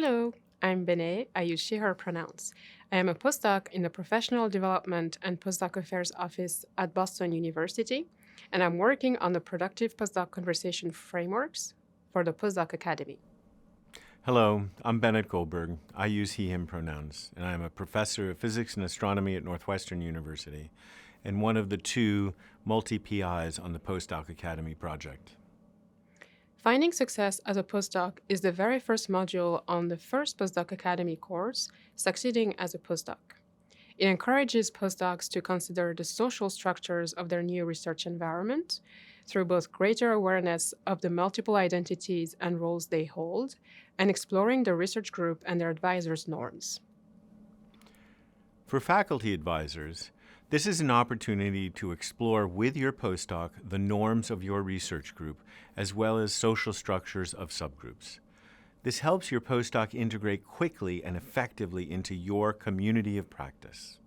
Hello, I'm Benet. I use she, her pronouns. I am a postdoc in the Professional Development and Postdoc Affairs Office at Boston University, and I'm working on the Productive Postdoc Conversation frameworks for the Postdoc Academy. Hello, I'm Bennett Goldberg. I use he, him pronouns, and I'm a professor of physics and astronomy at Northwestern University and one of the two multi-PIs on the Postdoc Academy project. Finding success as a postdoc is the very first module on the first Postdoc Academy course, Succeeding as a Postdoc. It encourages postdocs to consider the social structures of their new research environment through both greater awareness of the multiple identities and roles they hold and exploring the research group and their advisors' norms. For faculty advisors, this is an opportunity to explore with your postdoc the norms of your research group, as well as social structures of subgroups. This helps your postdoc integrate quickly and effectively into your community of practice.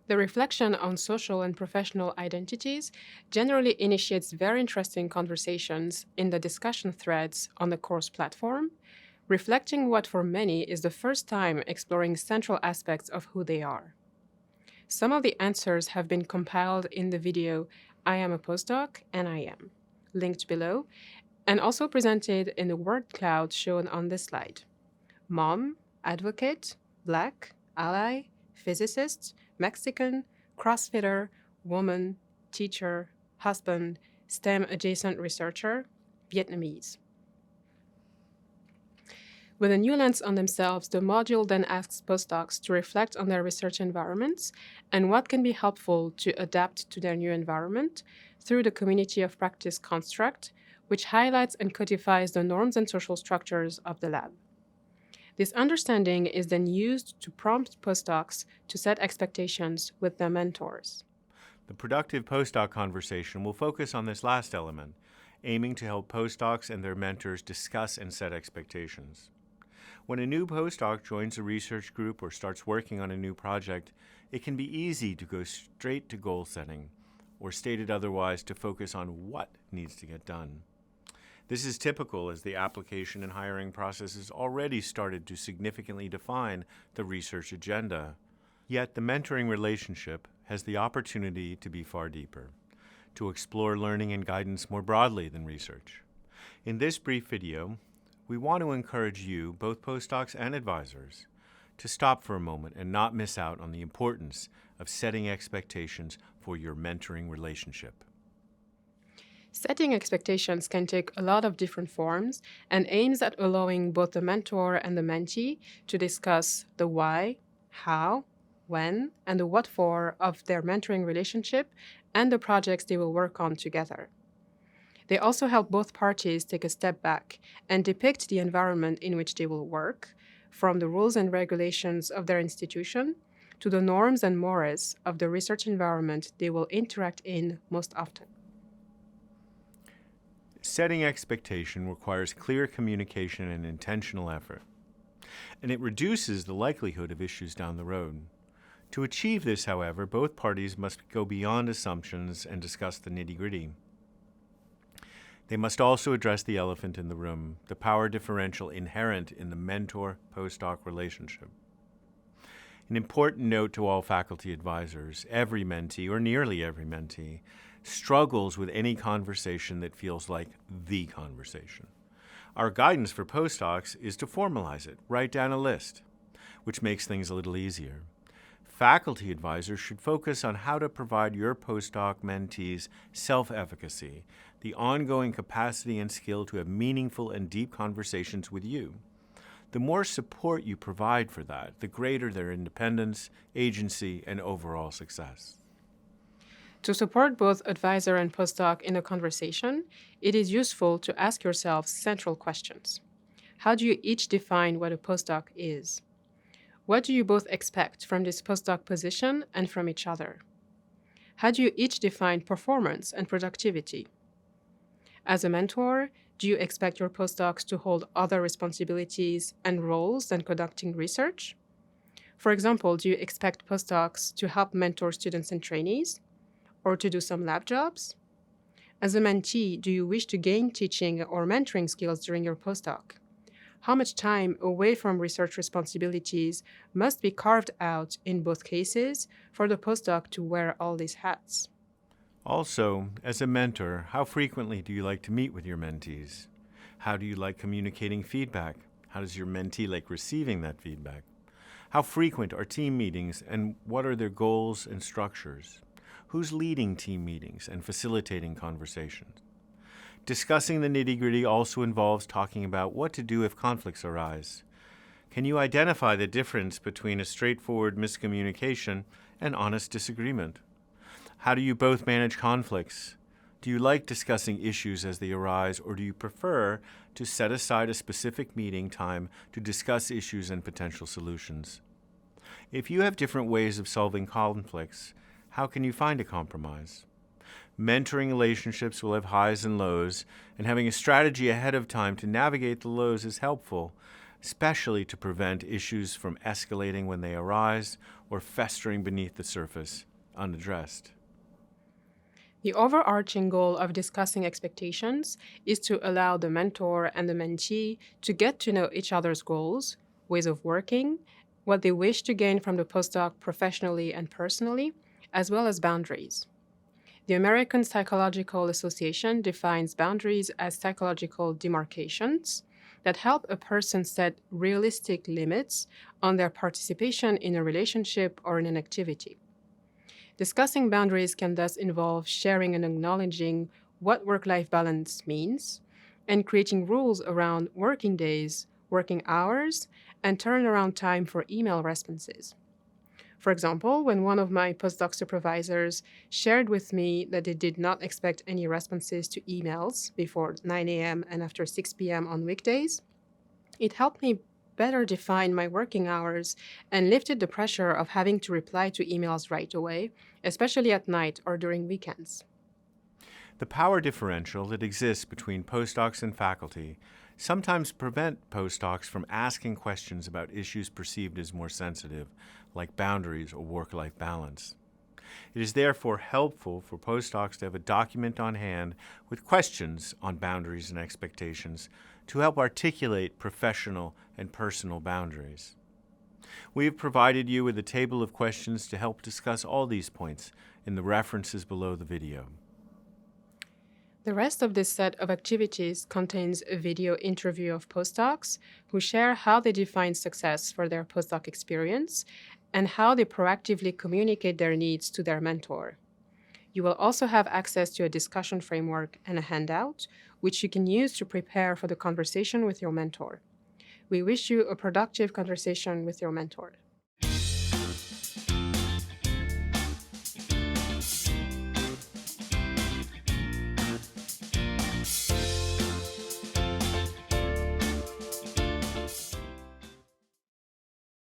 The reflection on social and professional identities generally initiates very interesting conversations in the discussion threads on the course platform, reflecting what for many is the first time exploring central aspects of who they are. Some of the answers have been compiled in the video I Am a Postdoc and I Am, linked below, and also presented in the word cloud shown on this slide. Mom, advocate, Black, ally, physicist, Mexican, CrossFitter, woman, teacher, husband, STEM-adjacent researcher, Vietnamese. With a new lens on themselves, the module then asks postdocs to reflect on their research environments and what can be helpful to adapt to their new environment through the community of practice construct, which highlights and codifies the norms and social structures of the lab. This understanding is then used to prompt postdocs to set expectations with their mentors. The Productive Postdoc Conversation will focus on this last element, aiming to help postdocs and their mentors discuss and set expectations. When a new postdoc joins a research group or starts working on a new project, it can be easy to go straight to goal setting, or stated otherwise, to focus on what needs to get done. This is typical as the application and hiring process has already started to significantly define the research agenda. Yet the mentoring relationship has the opportunity to be far deeper, to explore learning and guidance more broadly than research. In this brief video, we want to encourage you, both postdocs and advisors, to stop for a moment and not miss out on the importance of setting expectations for your mentoring relationship. Setting expectations can take a lot of different forms and aims at allowing both the mentor and the mentee to discuss the why, how, when, and the what for of their mentoring relationship and the projects they will work on together. They also help both parties take a step back and depict the environment in which they will work, from the rules and regulations of their institution to the norms and mores of the research environment they will interact in most often. Setting expectation requires clear communication and intentional effort, and it reduces the likelihood of issues down the road. To achieve this, however, both parties must go beyond assumptions and discuss the nitty-gritty. They must also address the elephant in the room, the power differential inherent in the mentor-postdoc relationship. An important note to all faculty advisors: every mentee, or nearly every mentee, struggles with any conversation that feels like the conversation. Our guidance for postdocs is to formalize it, write down a list, which makes things a little easier. Faculty advisors should focus on how to provide your postdoc mentees self-efficacy, the ongoing capacity and skill to have meaningful and deep conversations with you. The more support you provide for that, the greater their independence, agency, and overall success. To support both advisor and postdoc in a conversation, it is useful to ask yourselves central questions. How do you each define what a postdoc is? What do you both expect from this postdoc position and from each other? How do you each define performance and productivity? As a mentor, do you expect your postdocs to hold other responsibilities and roles than conducting research? For example, do you expect postdocs to help mentor students and trainees, or to do some lab jobs? As a mentee, do you wish to gain teaching or mentoring skills during your postdoc? how much time away from research responsibilities must be carved out in both cases for the postdoc to wear all these hats. Also, as a mentor, how frequently do you like to meet with your mentees? How do you like communicating feedback? How does your mentee like receiving that feedback? How frequent are team meetings and what are their goals and structures? Who's leading team meetings and facilitating conversations? Discussing the nitty-gritty also involves talking about what to do if conflicts arise. Can you identify the difference between a straightforward miscommunication and honest disagreement? How do you both manage conflicts? Do you like discussing issues as they arise, or do you prefer to set aside a specific meeting time to discuss issues and potential solutions? If you have different ways of solving conflicts, how can you find a compromise? Mentoring relationships will have highs and lows, and having a strategy ahead of time to navigate the lows is helpful, especially to prevent issues from escalating when they arise or festering beneath the surface unaddressed. The overarching goal of discussing expectations is to allow the mentor and the mentee to get to know each other's goals, ways of working, what they wish to gain from the postdoc professionally and personally, as well as boundaries. The American Psychological Association defines boundaries as psychological demarcations that help a person set realistic limits on their participation in a relationship or in an activity. Discussing boundaries can thus involve sharing and acknowledging what work-life balance means and creating rules around working days, working hours, and turnaround time for email responses. For example, when one of my postdoc supervisors shared with me that they did not expect any responses to emails before 9 a.m. and after 6 p.m. on weekdays, it helped me better define my working hours and lifted the pressure of having to reply to emails right away, especially at night or during weekends. The power differential that exists between postdocs and faculty sometimes prevent postdocs from asking questions about issues perceived as more sensitive, like boundaries or work-life balance. It is therefore helpful for postdocs to have a document on hand with questions on boundaries and expectations to help articulate professional and personal boundaries. We have provided you with a table of questions to help discuss all these points in the references below the video. The rest of this set of activities contains a video interview of postdocs who share how they define success for their postdoc experience and how they proactively communicate their needs to their mentor. You will also have access to a discussion framework and a handout, which you can use to prepare for the conversation with your mentor. We wish you a productive conversation with your mentor.